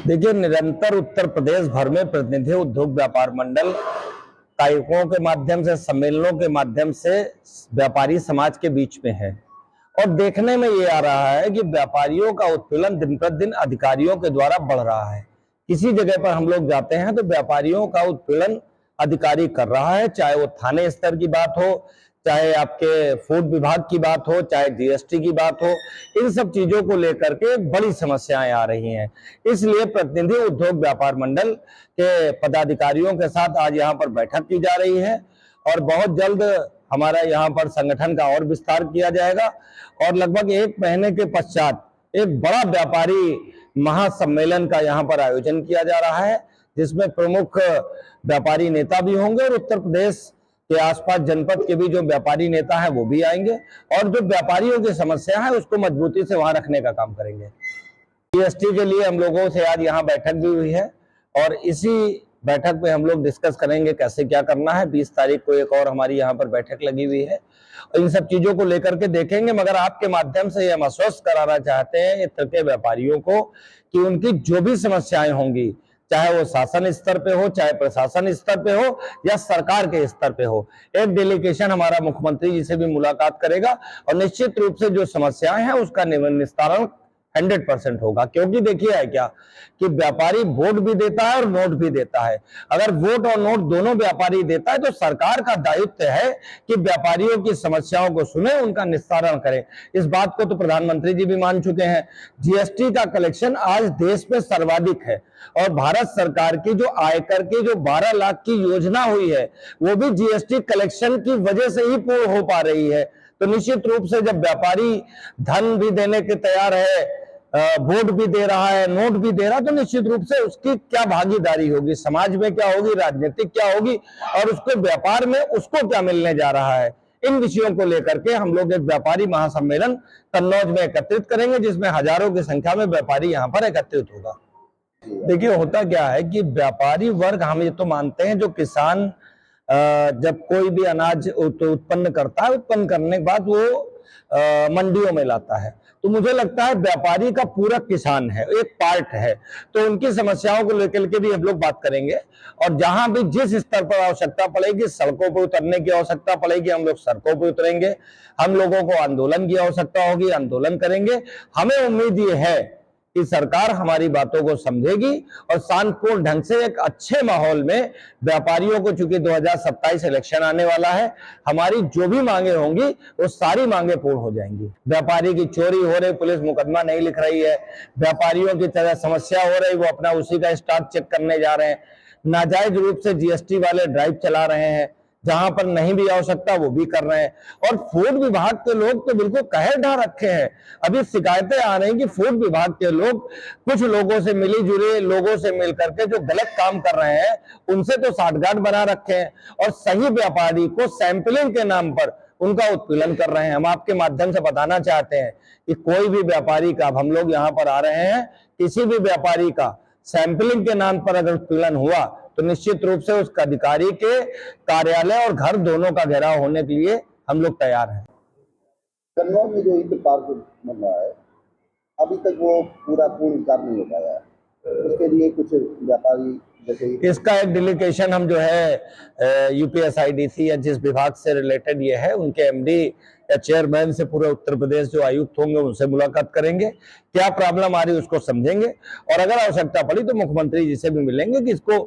देखिए, निरंतर उत्तर प्रदेश भर में प्रतिनिधि उद्योग व्यापार मंडल कार्यक्रमों के माध्यम से, सम्मेलनों के माध्यम से व्यापारी समाज के बीच में है और देखने में ये आ रहा है कि व्यापारियों का उत्पीड़न दिन प्रतिदिन अधिकारियों के द्वारा बढ़ रहा है। किसी जगह पर हम लोग जाते हैं तो व्यापारियों का उत्पीड़न अधिकारी कर रहा है, चाहे वो थाने स्तर की बात हो, चाहे आपके फूड विभाग की बात हो, चाहे जीएसटी की बात हो। इन सब चीजों को लेकर के बड़ी समस्याएं आ रही हैं। इसलिए प्रतिनिधि उद्योग व्यापार मंडल के पदाधिकारियों के साथ आज यहाँ पर बैठक की जा रही है और बहुत जल्द हमारा यहाँ पर संगठन का और विस्तार किया जाएगा और लगभग 1 महीने के पश्चात एक बड़ा व्यापारी महासम्मेलन का यहाँ पर आयोजन किया जा रहा है, जिसमें प्रमुख व्यापारी नेता भी होंगे और उत्तर प्रदेश के आसपास जनपद के भी जो व्यापारी नेता हैं वो भी आएंगे और जो व्यापारियों की समस्या है उसको मजबूती से वहां रखने का काम करेंगे। जीएसटी के लिए हम लोगों से आज यहाँ बैठक भी हुई है और इसी बैठक में हम लोग डिस्कस करेंगे कैसे क्या करना है। 20 तारीख को एक और हमारी यहाँ पर बैठक लगी हुई है और इन सब चीजों को लेकर के देखेंगे। मगर आपके माध्यम से हम आश्वस्त कराना चाहते हैं इस तरह के व्यापारियों को कि उनकी जो भी समस्याएं होंगी, चाहे वो शासन स्तर पे हो, चाहे प्रशासन स्तर पे हो या सरकार के स्तर पे हो, एक डेलीगेशन हमारा मुख्यमंत्री जी से भी मुलाकात करेगा और निश्चित रूप से जो समस्याएं हैं उसका निस्तारण 100% होगा। क्योंकि देखिए है क्या कि व्यापारी वोट भी देता है और नोट भी देता है। अगर वोट और नोट दोनों व्यापारी देता है तो सरकार का दायित्व है कि व्यापारियों की समस्याओं को सुने, उनका निस्तारण करें। इस बात को तो प्रधानमंत्री जी भी मान चुके हैं। जीएसटी का कलेक्शन आज देश में सर्वाधिक है और भारत सरकार की जो आयकर की जो 12 लाख की योजना हुई है वो भी जीएसटी कलेक्शन की वजह से ही पूर्ण हो पा रही है। तो निश्चित रूप से जब व्यापारी धन भी देने के तैयार है, वोट भी दे रहा है, नोट भी दे रहा है, तो निश्चित रूप से उसकी क्या भागीदारी होगी, समाज में क्या होगी, राजनीतिक क्या होगी और उसको व्यापार में उसको क्या मिलने जा रहा है। इन विषयों को लेकर के हम लोग एक व्यापारी महासम्मेलन कन्नौज में एकत्रित करेंगे, जिसमें हजारों की संख्या में व्यापारी यहाँ पर एकत्रित होगा। देखिए, होता क्या है कि व्यापारी वर्ग, हम ये तो मानते हैं जो किसान जब कोई भी अनाज उत्पन्न करता है, उत्पन्न करने के बाद वो मंडियों में लाता है, तो मुझे लगता है व्यापारी का पूरा किसान है, एक पार्ट है। तो उनकी समस्याओं को लेकर के भी हम लोग बात करेंगे और जहां भी जिस स्तर पर आवश्यकता पड़ेगी, सड़कों पर उतरने की आवश्यकता पड़ेगी, हम लोग सड़कों पर उतरेंगे। हम लोगों को आंदोलन की आवश्यकता होगी, आंदोलन करेंगे। हमें उम्मीद ये है कि सरकार हमारी बातों को समझेगी और शांतिपूर्ण ढंग से एक अच्छे माहौल में व्यापारियों को, चूंकि 2027 इलेक्शन आने वाला है, हमारी जो भी मांगे होंगी वो सारी मांगे पूर्ण हो जाएंगी। व्यापारी की चोरी हो रही, पुलिस मुकदमा नहीं लिख रही है। व्यापारियों की तरह समस्या हो रही, वो अपना उसी का स्टाफ चेक करने जा रहे हैं। नाजायज रूप से जीएसटी वाले ड्राइव चला रहे हैं, जहां पर नहीं भी आवश्यकता वो भी कर रहे हैं। और फूड विभाग के लोग तो बिल्कुल कहर ढा रखे हैं। अभी शिकायतें आ रही कि फूड विभाग के लोग कुछ लोगों से मिली जुले लोगों से मिल करके जो गलत काम कर रहे हैं उनसे तो साठगांठ बना रखे हैं और सही व्यापारी को सैंपलिंग के नाम पर उनका उत्पीड़न कर रहे हैं। हम आपके माध्यम से बताना चाहते हैं कि कोई भी व्यापारी का, हम लोग यहाँ पर आ रहे हैं, किसी भी व्यापारी का सैंपलिंग के नाम पर अगर उत्पीड़न हुआ तो निश्चित रूप से उसका अधिकारी के कार्यालय और घर दोनों का घेराव होने के लिए हम लोग तैयार हैं। कन्नौज में जो ईद पार्क बन रहा है, अभी तक वो पूरा पूर्ण कार्य नहीं हो पाया है। उसके लिए कुछ व्यापारी जैसे इसका एक डेलीगेशन हम जो है यूपीएसआईडीसी या जिस विभाग से रिलेटेड ये है उनके एमडी या चेयरमैन से पूरे उत्तर प्रदेश जो आयुक्त होंगे उनसे मुलाकात करेंगे, क्या प्रॉब्लम आ रही है उसको समझेंगे और अगर आवश्यकता पड़ी तो मुख्यमंत्री जी से भी मिलेंगे कि इसको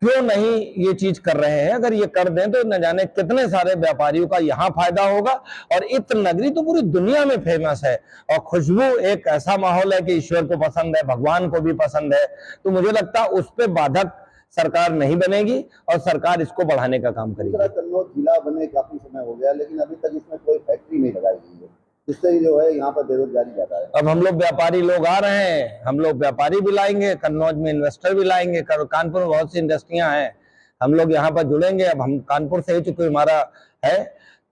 क्यों नहीं ये चीज कर रहे हैं। अगर ये कर दें तो न जाने कितने सारे व्यापारियों का यहाँ फायदा होगा और इत्र नगरी तो पूरी दुनिया में फेमस है और खुशबू एक ऐसा माहौल है कि ईश्वर को पसंद है, भगवान को भी पसंद है। तो मुझे लगता है उस पर बाधक सरकार नहीं बनेगी और सरकार इसको बढ़ाने का काम करेगी। कन्नौज जिला बने काफी समय हो गया, लेकिन अभी तक इसमें कोई फैक्ट्री नहीं लगाई गई है, जिससे जो है यहाँ पर बेरोजगारी ज्यादा है। अब हम लोग व्यापारी लोग आ रहे हैं, हम लोग व्यापारी भी लाएंगे, कन्नौज में इन्वेस्टर भी लाएंगे। कानपुर में बहुत सी इंडस्ट्रियां हैं, हम लोग यहाँ पर जुड़ेंगे। अब हम कानपुर से ही चूंकि हमारा है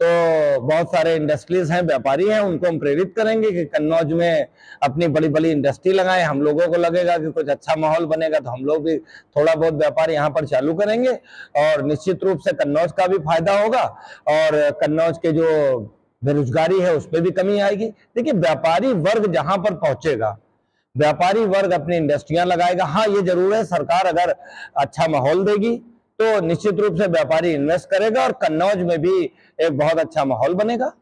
तो बहुत सारे इंडस्ट्रीज हैं, व्यापारी हैं, उनको हम प्रेरित करेंगे कि कन्नौज में अपनी बड़ी बड़ी इंडस्ट्री लगाएं। हम लोगों को लगेगा कि कुछ अच्छा माहौल बनेगा तो हम लोग भी थोड़ा बहुत व्यापार यहाँ पर चालू करेंगे और निश्चित रूप से कन्नौज का भी फायदा होगा और कन्नौज के जो बेरोजगारी है उस पर भी कमी आएगी। देखिए, व्यापारी वर्ग जहां पर पहुंचेगा व्यापारी वर्ग अपनी इंडस्ट्रियां लगाएगा। हाँ, ये जरूर है, सरकार अगर अच्छा माहौल देगी तो निश्चित रूप से व्यापारी इन्वेस्ट करेगा और कन्नौज में भी एक बहुत अच्छा माहौल बनेगा।